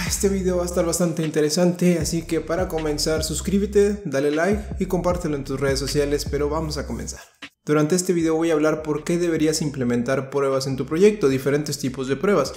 Este video va a estar bastante interesante, así que para comenzar suscríbete, dale like y compártelo en tus redes sociales, pero vamos a comenzar. Durante este video voy a hablar por qué deberías implementar pruebas en tu proyecto, diferentes tipos de pruebas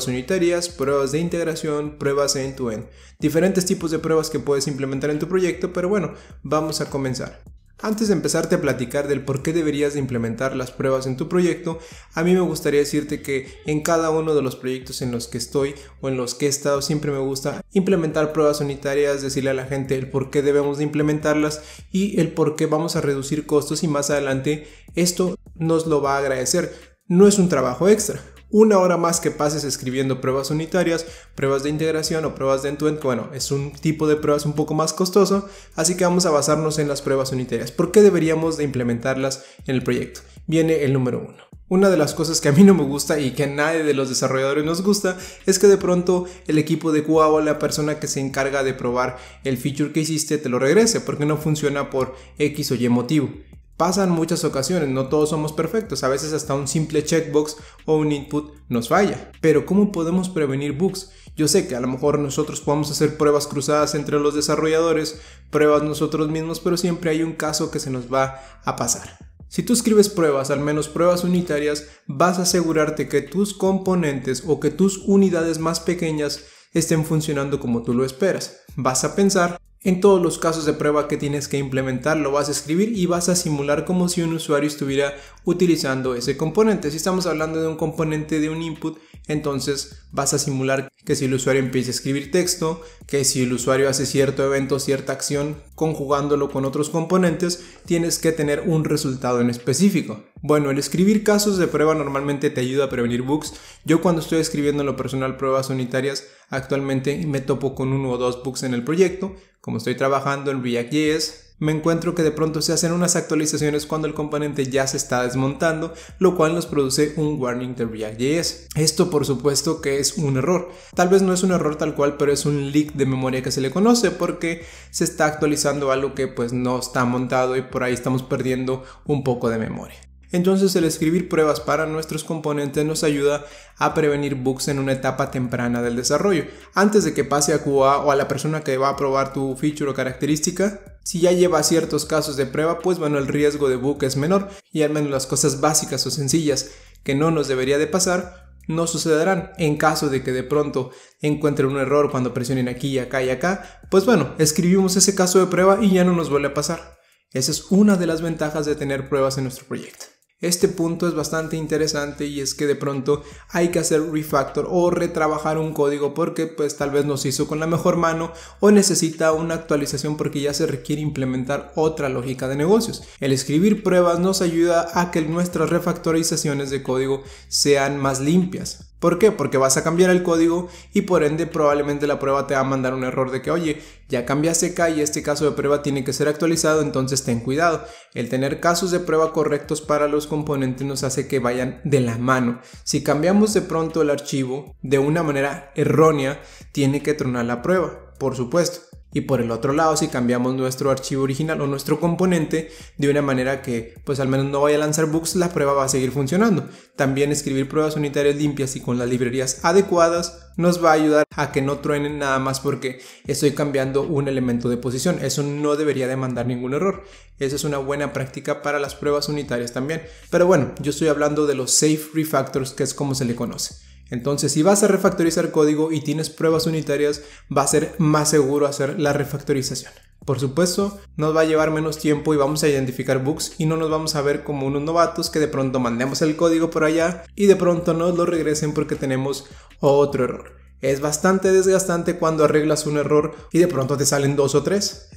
unitarias, pruebas de integración, pruebas end-to-end, diferentes tipos de pruebas que puedes implementar en tu proyecto, pero bueno, vamos a comenzar. Antes de empezarte a platicar del por qué deberías de implementar las pruebas en tu proyecto, a mí me gustaría decirte que en cada uno de los proyectos en los que estoy o en los que he estado siempre me gusta implementar pruebas unitarias, decirle a la gente el por qué debemos de implementarlas y el por qué vamos a reducir costos y más adelante esto nos lo va a agradecer. No es un trabajo extra. Una hora más que pases escribiendo pruebas unitarias, pruebas de integración o pruebas de end-to-end, bueno, es un tipo de pruebas un poco más costoso, así que vamos a basarnos en las pruebas unitarias. ¿Por qué deberíamos de implementarlas en el proyecto? Viene el número 1. Una de las cosas que a mí no me gusta y que a nadie de los desarrolladores nos gusta es que de pronto el equipo de QA o la persona que se encarga de probar el feature que hiciste te lo regrese porque no funciona por X o Y motivo. Pasan muchas ocasiones, no todos somos perfectos, a veces hasta un simple checkbox o un input nos falla. Pero ¿cómo podemos prevenir bugs? Yo sé que a lo mejor nosotros podemos hacer pruebas cruzadas entre los desarrolladores, pruebas nosotros mismos, pero siempre hay un caso que se nos va a pasar. Si tú escribes pruebas, al menos pruebas unitarias, vas a asegurarte que tus componentes o que tus unidades más pequeñas estén funcionando como tú lo esperas. Vas a pensar en todos los casos de prueba que tienes que implementar, lo vas a escribir y vas a simular como si un usuario estuviera utilizando ese componente. Si estamos hablando de un componente de un input, entonces vas a simular que si el usuario empieza a escribir texto, que si el usuario hace cierto evento, cierta acción, conjugándolo con otros componentes, tienes que tener un resultado en específico. Bueno, el escribir casos de prueba normalmente te ayuda a prevenir bugs. Yo cuando estoy escribiendo en lo personal pruebas unitarias, actualmente me topo con 1 o 2 bugs en el proyecto. Como estoy trabajando en React.js, me encuentro que de pronto se hacen unas actualizaciones cuando el componente ya se está desmontando, lo cual nos produce un warning de React.js. Esto por supuesto que es un error. Tal vez no es un error tal cual, pero es un leak de memoria que se le conoce porque se está actualizando algo que pues no está montado y por ahí estamos perdiendo un poco de memoria. Entonces el escribir pruebas para nuestros componentes nos ayuda a prevenir bugs en una etapa temprana del desarrollo. Antes de que pase a QA o a la persona que va a probar tu feature o característica, si ya lleva ciertos casos de prueba, pues bueno, el riesgo de bug es menor y al menos las cosas básicas o sencillas que no nos debería de pasar no sucederán. En caso de que de pronto encuentren un error cuando presionen aquí, acá y acá, pues bueno, escribimos ese caso de prueba y ya no nos vuelve a pasar. Esa es una de las ventajas de tener pruebas en nuestro proyecto. Este punto es bastante interesante y es que de pronto hay que hacer refactor o retrabajar un código porque pues tal vez no se hizo con la mejor mano o necesita una actualización porque ya se requiere implementar otra lógica de negocios. El escribir pruebas nos ayuda a que nuestras refactorizaciones de código sean más limpias. ¿Por qué? Porque vas a cambiar el código y por ende probablemente la prueba te va a mandar un error de que oye, ya cambiaste acá y este caso de prueba tiene que ser actualizado, entonces ten cuidado. El tener casos de prueba correctos para los componentes nos hace que vayan de la mano. Si cambiamos de pronto el archivo de una manera errónea, tiene que tronar la prueba, por supuesto. Y por el otro lado, si cambiamos nuestro archivo original o nuestro componente de una manera que pues al menos no vaya a lanzar bugs, la prueba va a seguir funcionando. También escribir pruebas unitarias limpias y con las librerías adecuadas nos va a ayudar a que no truenen nada más porque estoy cambiando un elemento de posición. Eso no debería demandar ningún error. Esa es una buena práctica para las pruebas unitarias también. Pero bueno, yo estoy hablando de los safe refactors, que es como se le conoce. Entonces, si vas a refactorizar código y tienes pruebas unitarias, va a ser más seguro hacer la refactorización. Por supuesto, nos va a llevar menos tiempo y vamos a identificar bugs y no nos vamos a ver como unos novatos que de pronto mandemos el código por allá y de pronto nos lo regresen porque tenemos otro error. Es bastante desgastante cuando arreglas un error y de pronto te salen 2 o 3.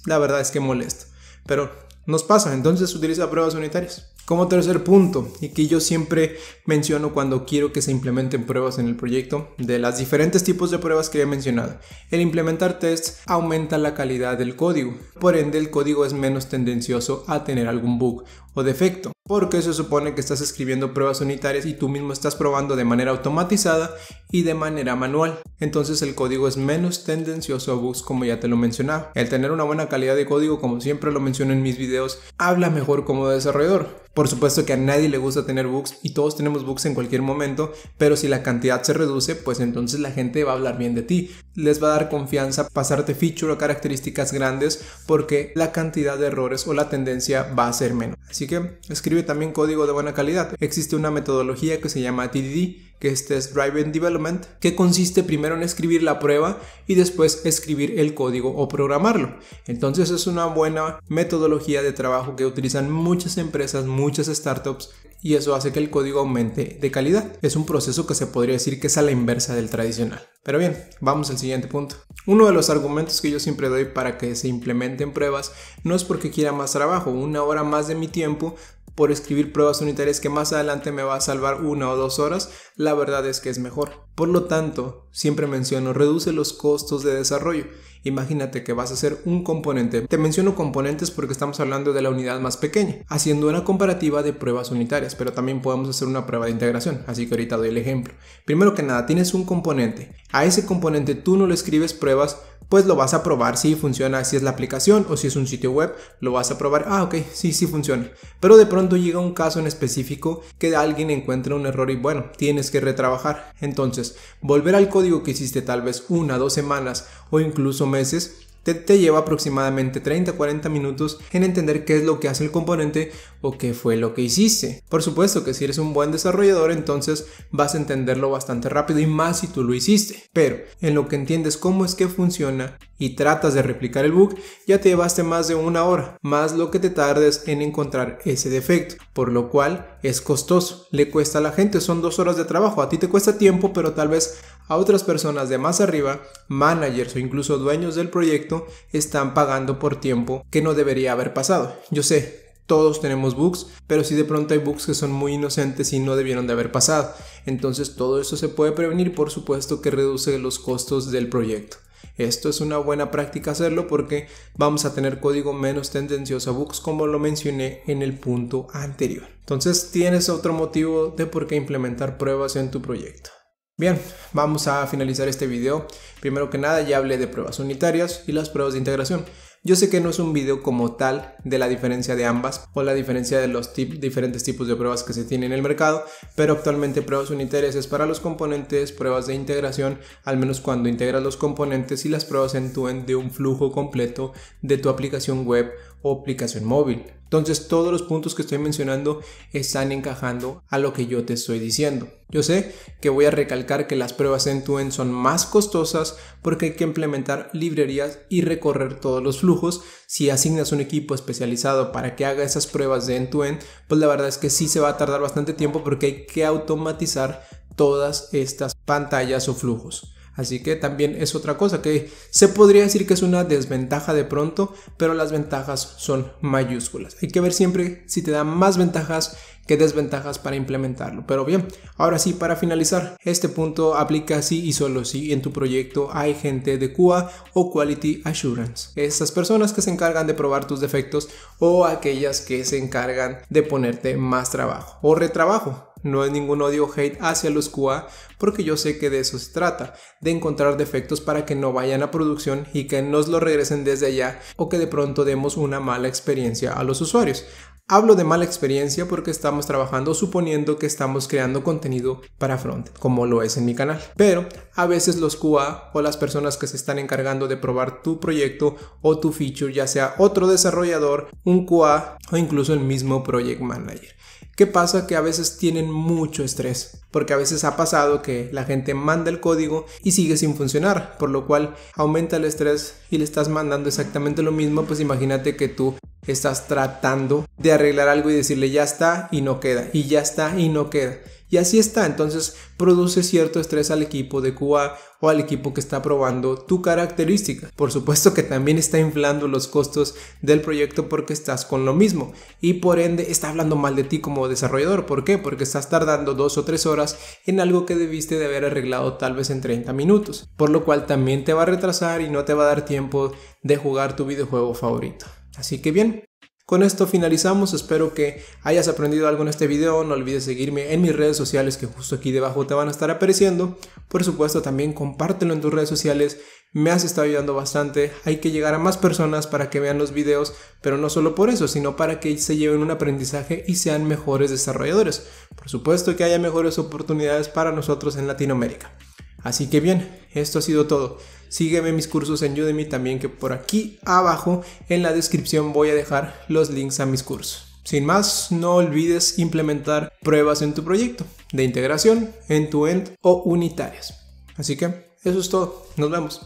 La verdad es que molesta. Pero nos pasa, entonces utiliza pruebas unitarias. Como tercer punto, y que yo siempre menciono cuando quiero que se implementen pruebas en el proyecto, de las diferentes tipos de pruebas que he mencionado, el implementar tests aumenta la calidad del código. Por ende, el código es menos tendencioso a tener algún bug o defecto, porque se supone que estás escribiendo pruebas unitarias y tú mismo estás probando de manera automatizada y de manera manual. Entonces el código es menos tendencioso a bugs, como ya te lo mencionaba. El tener una buena calidad de código, como siempre lo menciono en mis videos, habla mejor como desarrollador. Por supuesto que a nadie le gusta tener bugs y todos tenemos bugs en cualquier momento, pero si la cantidad se reduce, pues entonces la gente va a hablar bien de ti. Les va a dar confianza pasarte feature o características grandes porque la cantidad de errores o la tendencia va a ser menos. Así que escribe también código de buena calidad. Existe una metodología que se llama TDD, que es Test Driven Development, que consiste primero en escribir la prueba y después escribir el código o programarlo. Entonces es una buena metodología de trabajo que utilizan muchas empresas, muchas startups, y eso hace que el código aumente de calidad. Es un proceso que se podría decir que es a la inversa del tradicional. Pero bien, vamos al siguiente punto. Uno de los argumentos que yo siempre doy para que se implementen pruebas no es porque quiera más trabajo, 1 hora más de mi tiempo por escribir pruebas unitarias que más adelante me va a salvar 1 o 2 horas, la verdad es que es mejor. Por lo tanto, siempre menciono, reduce los costos de desarrollo. Imagínate que vas a hacer un componente. Te menciono componentes porque estamos hablando de la unidad más pequeña, haciendo una comparativa de pruebas unitarias, pero también podemos hacer una prueba de integración, así que ahorita doy el ejemplo. Primero que nada, tienes un componente. A ese componente tú no le escribes pruebas, pues lo vas a probar si funciona, si es la aplicación o si es un sitio web, lo vas a probar, ok, sí funciona. Pero de pronto llega un caso en específico que alguien encuentra un error y bueno, tienes que retrabajar. Entonces, volver al código que hiciste tal vez 1 o 2 semanas o incluso meses, te lleva aproximadamente 30-40 minutos en entender qué es lo que hace el componente o qué fue lo que hiciste. Por supuesto que si eres un buen desarrollador, entonces vas a entenderlo bastante rápido y más si tú lo hiciste. Pero en lo que entiendes cómo es que funciona y tratas de replicar el bug, ya te llevaste más de 1 hora, más lo que te tardes en encontrar ese defecto, por lo cual es costoso, le cuesta a la gente, son 2 horas de trabajo, a ti te cuesta tiempo, pero tal vez a otras personas de más arriba, managers o incluso dueños del proyecto, están pagando por tiempo que no debería haber pasado. Yo sé, todos tenemos bugs, pero si de pronto hay bugs que son muy inocentes y no debieron de haber pasado. Entonces todo eso se puede prevenir, por supuesto que reduce los costos del proyecto. Esto es una buena práctica hacerlo porque vamos a tener código menos tendencioso a bugs, como lo mencioné en el punto anterior. Entonces tienes otro motivo de por qué implementar pruebas en tu proyecto. Bien, vamos a finalizar este video. Primero que nada ya hablé de pruebas unitarias y las pruebas de integración. Yo sé que no es un video como tal de la diferencia de ambas o la diferencia de los diferentes tipos de pruebas que se tienen en el mercado, pero actualmente pruebas unitarias es para los componentes, pruebas de integración, al menos cuando integras los componentes, y las pruebas end-to-end de un flujo completo de tu aplicación web o aplicación móvil. Entonces todos los puntos que estoy mencionando están encajando a lo que yo te estoy diciendo. Yo sé que voy a recalcar que las pruebas end-to-end son más costosas porque hay que implementar librerías y recorrer todos los flujos. Si asignas un equipo especializado para que haga esas pruebas de end-to-end, pues la verdad es que sí se va a tardar bastante tiempo porque hay que automatizar todas estas pantallas o flujos. Así que también es otra cosa que se podría decir que es una desventaja de pronto, pero las ventajas son mayúsculas. Hay que ver siempre si te da más ventajas que desventajas para implementarlo. Pero bien, ahora sí, para finalizar, este punto aplica si y solo si en tu proyecto hay gente de QA o Quality Assurance. Esas personas que se encargan de probar tus defectos o aquellas que se encargan de ponerte más trabajo o retrabajo. No es ningún odio o hate hacia los QA porque yo sé que de eso se trata, de encontrar defectos para que no vayan a producción y que nos lo regresen desde allá o que de pronto demos una mala experiencia a los usuarios. Hablo de mala experiencia porque estamos trabajando suponiendo que estamos creando contenido para front, como lo es en mi canal. Pero a veces los QA o las personas que se están encargando de probar tu proyecto o tu feature, ya sea otro desarrollador, un QA o incluso el mismo project manager. ¿Qué pasa? Que a veces tienen mucho estrés, porque a veces ha pasado que la gente manda el código y sigue sin funcionar, por lo cual aumenta el estrés y le estás mandando exactamente lo mismo. Pues imagínate que tú estás tratando de arreglar algo y decirle ya está y no queda, y ya está y no queda. Y así está, entonces produce cierto estrés al equipo de QA o al equipo que está probando tu característica. Por supuesto que también está inflando los costos del proyecto porque estás con lo mismo y por ende está hablando mal de ti como desarrollador. ¿Por qué? Porque estás tardando 2 o 3 horas en algo que debiste de haber arreglado tal vez en 30 minutos, por lo cual también te va a retrasar y no te va a dar tiempo de jugar tu videojuego favorito. Así que bien, Con esto finalizamos, espero que hayas aprendido algo en este video. No olvides seguirme en mis redes sociales que justo aquí debajo te van a estar apareciendo. Por supuesto también compártelo en tus redes sociales, me has estado ayudando bastante. Hay que llegar a más personas para que vean los videos, pero no solo por eso, sino para que se lleven un aprendizaje y sean mejores desarrolladores. Por supuesto que haya mejores oportunidades para nosotros en Latinoamérica. Así que bien, esto ha sido todo. Sígueme en mis cursos en Udemy también, que por aquí abajo en la descripción voy a dejar los links a mis cursos. Sin más, no olvides implementar pruebas en tu proyecto de integración, end-to-end o unitarias. Así que eso es todo. Nos vemos.